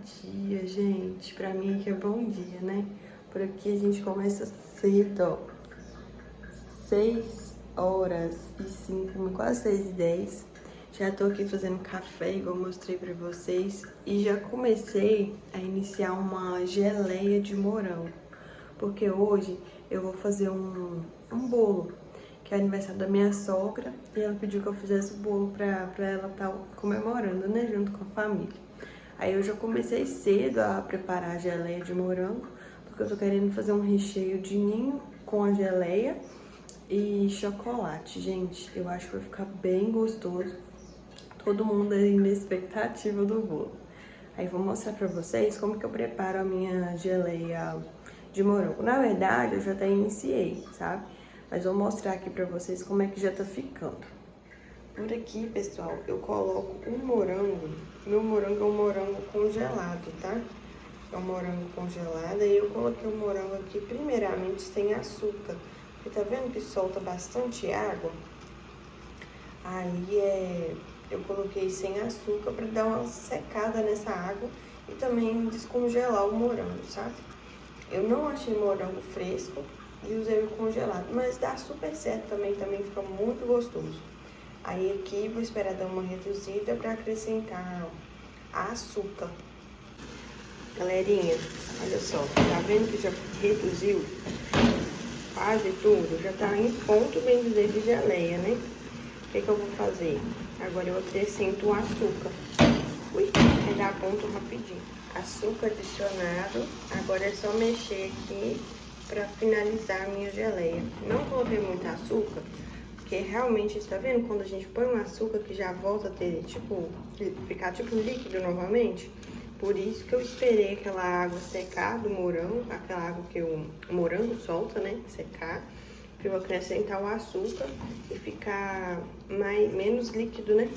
dia, gente. Pra mim aqui é bom dia, né? Por aqui a gente começa cedo, ó. 6h05, quase 6h10. Já tô aqui fazendo café, igual eu mostrei pra vocês. E já comecei a iniciar uma geleia de morango. Porque hoje eu vou fazer um bolo, que é aniversário da minha sogra. E ela pediu que eu fizesse o bolo pra ela estar comemorando, né? Junto com a família. Aí eu já comecei cedo a preparar a geleia de morango, porque eu tô querendo fazer um recheio de ninho com a geleia e chocolate. Gente, eu acho que vai ficar bem gostoso. Todo mundo aí na expectativa do bolo. Aí vou mostrar pra vocês como que eu preparo a minha geleia de morango. Na verdade, eu já até iniciei, sabe? Mas vou mostrar aqui pra vocês como é que já tá ficando. Por aqui, pessoal, eu coloco um morango. Meu morango é um morango congelado, tá? É um morango congelado. E eu coloquei o morango aqui, primeiramente, sem açúcar. Você tá vendo que solta bastante água? Aí eu coloquei sem açúcar pra dar uma secada nessa água e também descongelar o morango, sabe? Eu não achei morango fresco e usei o congelado, mas dá super certo também fica muito gostoso. Aí aqui vou esperar dar uma reduzida para acrescentar açúcar. Galerinha, olha só, tá vendo que já reduziu quase tudo? Já tá em ponto, bem dizer, de geleia, né? O que eu vou fazer? Agora eu acrescento o açúcar. Ui, vai dar ponto rapidinho. Açúcar adicionado. Agora é só mexer aqui para finalizar a minha geleia. Não coloquei muito açúcar, porque realmente, está vendo? Quando a gente põe um açúcar que já volta a ter, ficar tipo líquido novamente. Por isso que eu esperei aquela água secar do morango, aquela água que o morango solta, né? Secar. Pra eu acrescentar o açúcar e ficar menos líquido, né?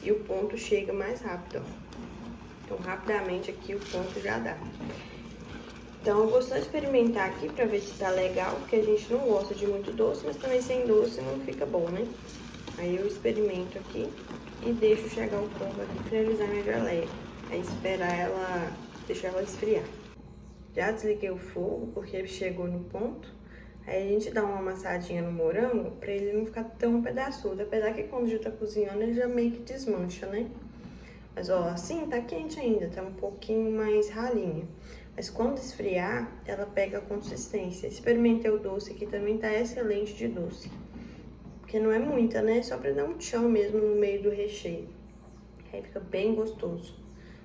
E o ponto chega mais rápido, ó. Então, rapidamente aqui o ponto já dá. Então, eu vou só experimentar aqui pra ver se tá legal, porque a gente não gosta de muito doce, mas também sem doce não fica bom, né? Aí eu experimento aqui e deixo chegar o ponto aqui pra finalizar minha geleia. Aí esperar deixar ela esfriar. Já desliguei o fogo, porque chegou no ponto. Aí a gente dá uma amassadinha no morango pra ele não ficar tão pedaçudo. Apesar que quando já tá cozinhando, ele já meio que desmancha, né? Mas ó, assim tá quente ainda, tá um pouquinho mais ralinha. Mas quando esfriar, ela pega a consistência. Experimentei o doce aqui, também tá excelente de doce. Porque não é muita, né? Só pra dar um tchan mesmo no meio do recheio. Aí fica bem gostoso.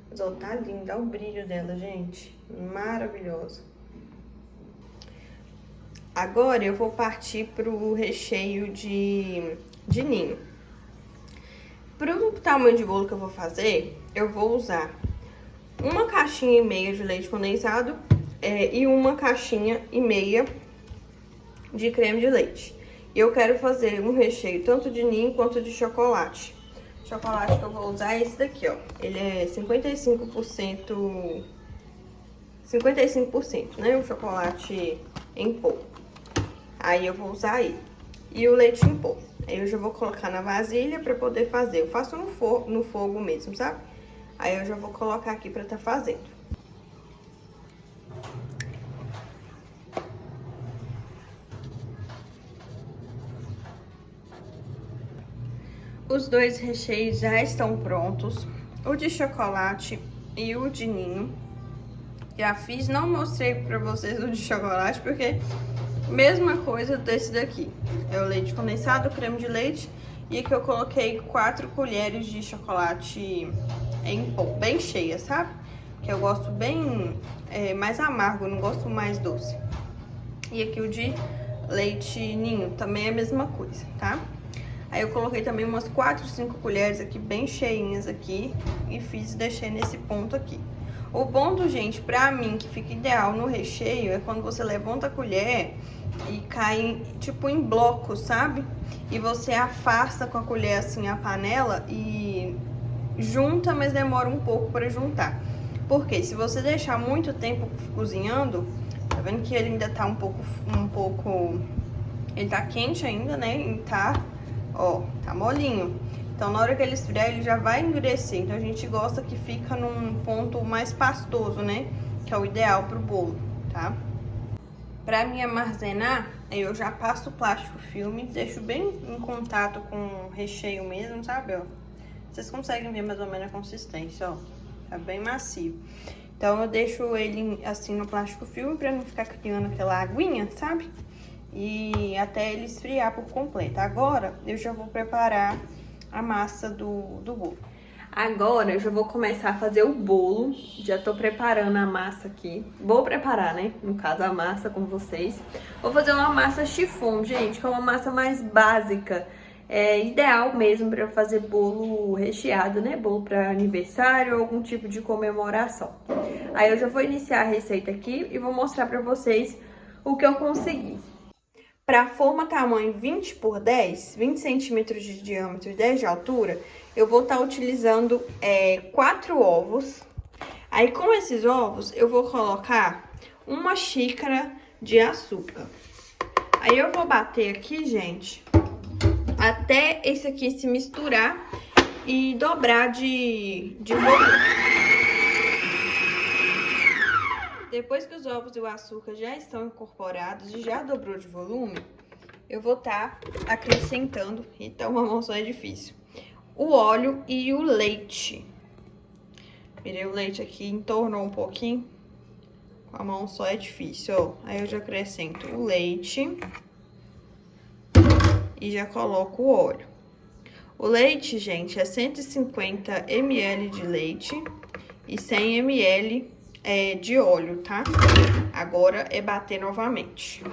Mas ó, tá lindo, olha o brilho dela, gente. Maravilhosa. Agora eu vou partir pro recheio de ninho. Pro tamanho de bolo que eu vou fazer, eu vou usar uma caixinha e meia de leite condensado e uma caixinha e meia de creme de leite. E eu quero fazer um recheio tanto de ninho quanto de chocolate. O chocolate que eu vou usar é esse daqui, ó. Ele é 55%, né? Um chocolate em pó. Aí eu vou usar ele. E o leite em pó. Aí eu já vou colocar na vasilha pra poder fazer. Eu faço no fogo mesmo, sabe? Aí eu já vou colocar aqui pra tá fazendo. Os dois recheios já estão prontos. O de chocolate e o de ninho. Já fiz, não mostrei pra vocês o de chocolate, porque mesma coisa desse daqui. É o leite condensado, o creme de leite. E aqui eu coloquei 4 colheres de chocolate em pó, bem cheia, sabe? Que eu gosto bem mais amargo, não gosto mais doce. E aqui o de leite ninho, também é a mesma coisa, tá? Aí eu coloquei também umas 4, 5 colheres aqui, bem cheinhas aqui. E deixei nesse ponto aqui. O ponto, gente, pra mim, que fica ideal no recheio, é quando você levanta a colher e cai, tipo, em blocos, sabe? E você afasta com a colher, assim, a panela e junta, mas demora um pouco pra juntar. Porque se você deixar muito tempo cozinhando, tá vendo que ele ainda tá um pouco... Ele tá quente ainda, né? E tá, ó, tá molinho. Então, na hora que ele esfriar, ele já vai endurecer. Então, a gente gosta que fica num ponto mais pastoso, né? Que é o ideal pro bolo, tá? Pra me armazenar, eu já passo o plástico filme, deixo bem em contato com o recheio mesmo, sabe, ó? Vocês conseguem ver mais ou menos a consistência, ó. Tá bem macio. Então, eu deixo ele assim no plástico filme pra não ficar criando aquela aguinha, sabe? E até ele esfriar por completo. Agora, eu já vou preparar a massa do bolo. Agora, eu já vou começar a fazer o bolo. Já tô preparando a massa aqui. Vou preparar, né? No caso, a massa com vocês. Vou fazer uma massa chiffon, gente, que é uma massa mais básica. É ideal mesmo para fazer bolo recheado, né? Bolo para aniversário ou algum tipo de comemoração. Aí eu já vou iniciar a receita aqui e vou mostrar para vocês o que eu consegui. Para forma tamanho 20 por 10, 20 centímetros de diâmetro e 10 de altura, eu vou estar utilizando 4 ovos. Aí, com esses ovos, eu vou colocar 1 xícara de açúcar. Aí, eu vou bater aqui, gente, até esse aqui se misturar e dobrar de volume. Depois que os ovos e o açúcar já estão incorporados e já dobrou de volume, eu vou estar acrescentando, então uma mão só é difícil, o óleo e o leite. Virei o leite aqui, entornou um pouquinho, com a mão só é difícil, ó. Aí eu já acrescento o leite e já coloco o óleo. O leite, gente, é 150 ml de leite e 100 ml de óleo, tá? Agora é bater novamente.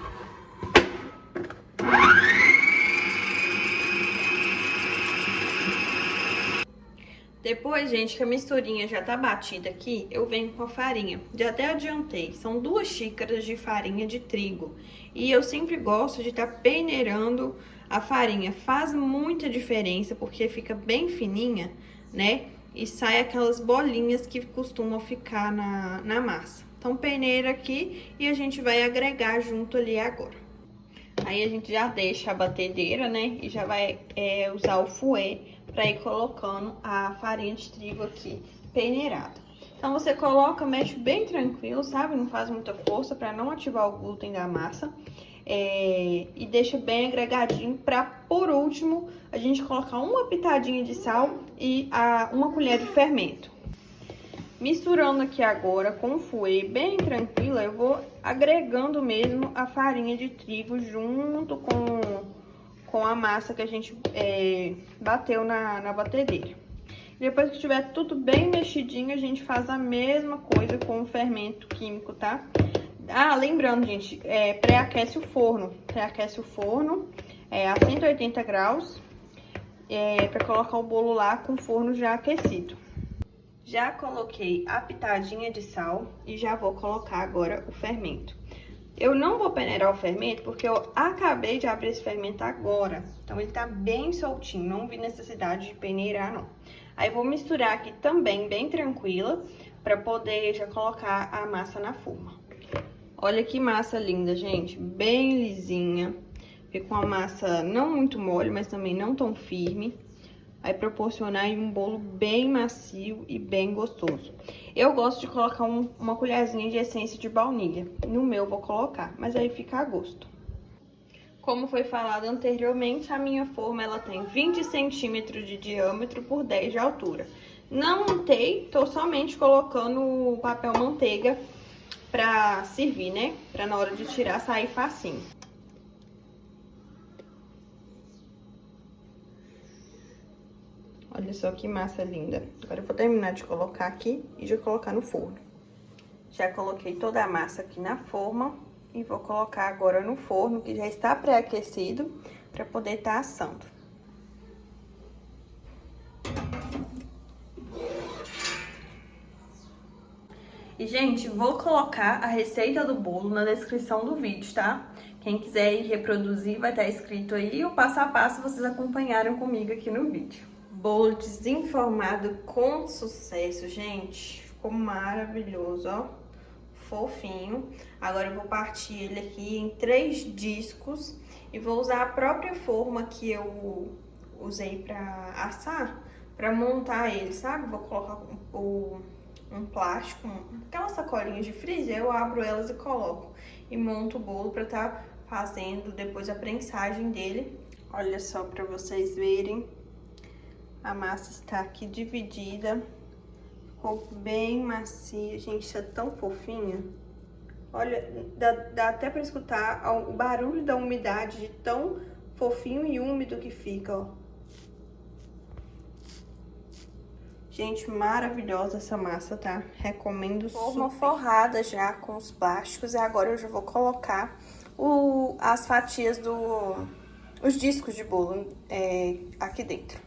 Depois, gente, que a misturinha já tá batida aqui, eu venho com a farinha. Já até adiantei, são 2 xícaras de farinha de trigo. E eu sempre gosto de estar peneirando a farinha. Faz muita diferença, porque fica bem fininha, né? E sai aquelas bolinhas que costumam ficar na massa. Então, peneira aqui e a gente vai agregar junto ali agora. Aí, a gente já deixa a batedeira, né? E já vai usar o fouet para ir colocando a farinha de trigo aqui peneirada. Então, você coloca, mexe bem tranquilo, sabe? Não faz muita força para não ativar o glúten da massa. E deixa bem agregadinho para, por último, a gente colocar uma pitadinha de sal e 1 colher de fermento. Misturando aqui agora com o fouet bem tranquila, eu vou agregando mesmo a farinha de trigo junto com a massa que a gente bateu na batedeira. Depois que estiver tudo bem mexidinho, a gente faz a mesma coisa com o fermento químico, tá? Ah, lembrando, gente, pré-aquece o forno. Pré-aquece o forno a 180 graus para colocar o bolo lá com o forno já aquecido. Já coloquei a pitadinha de sal e já vou colocar agora o fermento. Eu não vou peneirar o fermento porque eu acabei de abrir esse fermento agora. Então, ele tá bem soltinho, não vi necessidade de peneirar, não. Aí, vou misturar aqui também, bem tranquila, para poder já colocar a massa na forma. Olha que massa linda, gente, bem lisinha. Fica uma massa não muito mole, mas também não tão firme. Vai proporcionar aí um bolo bem macio e bem gostoso. Eu gosto de colocar uma colherzinha de essência de baunilha. No meu vou colocar, mas aí fica a gosto. Como foi falado anteriormente, a minha forma ela tem 20 centímetros de diâmetro por 10 de altura. Não untei, tô somente colocando o papel manteiga pra servir, né? Pra na hora de tirar sair facinho. Olha só que massa linda. Agora eu vou terminar de colocar aqui e já colocar no forno. Já coloquei toda a massa aqui na forma e vou colocar agora no forno, que já está pré-aquecido, para poder estar assando. E, gente, vou colocar a receita do bolo na descrição do vídeo, tá? Quem quiser ir reproduzir, vai estar escrito aí, o passo a passo vocês acompanharam comigo aqui no vídeo. Bolo desenformado com sucesso, gente. Ficou maravilhoso, ó. Fofinho. Agora eu vou partir ele aqui em 3 discos e vou usar a própria forma que eu usei pra assar, pra montar ele, sabe? Vou colocar um plástico, aquelas sacolinhas de freezer, eu abro elas e coloco. E monto o bolo pra tá fazendo depois a prensagem dele. Olha só pra vocês verem. A massa está aqui dividida. Ficou bem macia, gente, tá tão fofinha. Olha, dá até pra escutar o barulho da umidade de tão fofinho e úmido que fica, ó. Gente, maravilhosa essa massa, tá? Recomendo super. Forma forrada já com os plásticos e agora eu já vou colocar as fatias os discos de bolo aqui dentro.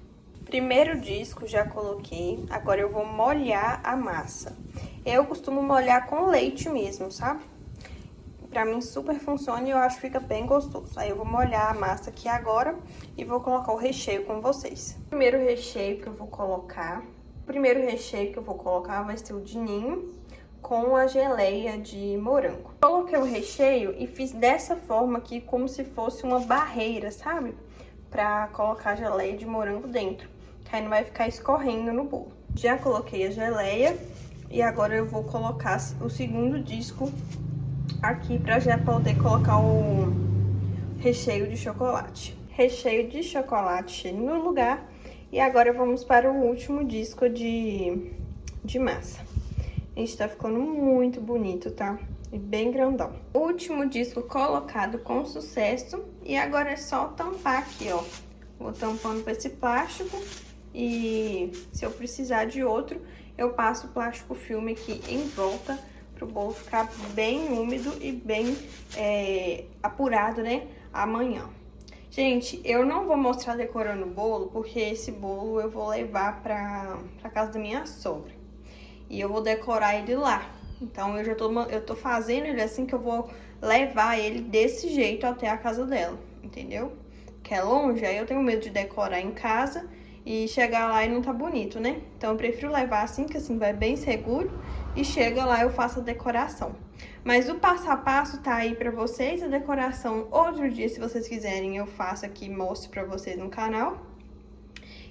Primeiro disco já coloquei, agora eu vou molhar a massa. Eu costumo molhar com leite mesmo, sabe? Pra mim super funciona e eu acho que fica bem gostoso. Aí eu vou molhar a massa aqui agora e vou colocar o recheio com vocês. O primeiro recheio que eu vou colocar vai ser o de ninho com a geleia de morango. Coloquei o recheio e fiz dessa forma aqui, como se fosse uma barreira, sabe? Pra colocar a geleia de morango dentro, que aí não vai ficar escorrendo no bolo. Já coloquei a geleia e agora eu vou colocar o segundo disco aqui pra já poder colocar o recheio de chocolate. Recheio de chocolate no lugar. E agora vamos para o último disco de massa. Gente, tá ficando muito bonito, tá? E bem grandão. Último disco colocado com sucesso. E agora é só tampar aqui, ó. Vou tampando com esse plástico. E se eu precisar de outro, eu passo o plástico filme aqui em volta, pro bolo ficar bem úmido e bem apurado, né? Amanhã. Gente, eu não vou mostrar decorando o bolo, porque esse bolo eu vou levar pra casa da minha sogra. E eu vou decorar ele lá. Então, eu tô fazendo ele assim que eu vou levar ele desse jeito até a casa dela, entendeu? Que é longe, aí eu tenho medo de decorar em casa e chegar lá e não tá bonito, né? Então, eu prefiro levar assim, que assim vai bem seguro. E chega lá, eu faço a decoração. Mas o passo a passo tá aí pra vocês, a decoração outro dia, se vocês quiserem, eu faço aqui e mostro pra vocês no canal.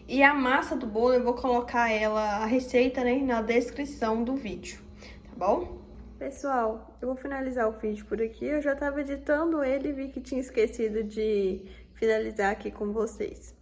E a massa do bolo, eu vou colocar a receita, né, na descrição do vídeo, tá bom? Pessoal, eu vou finalizar o vídeo por aqui. Eu já tava editando ele e vi que tinha esquecido de finalizar aqui com vocês.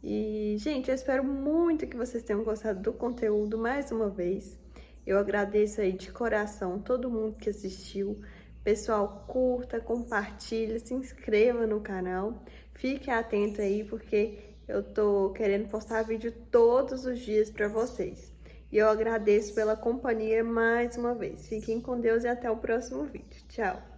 E, gente, eu espero muito que vocês tenham gostado do conteúdo mais uma vez. Eu agradeço aí de coração todo mundo que assistiu. Pessoal, curta, compartilha, se inscreva no canal. Fique atento aí, porque eu tô querendo postar vídeo todos os dias pra vocês. E eu agradeço pela companhia mais uma vez. Fiquem com Deus e até o próximo vídeo. Tchau!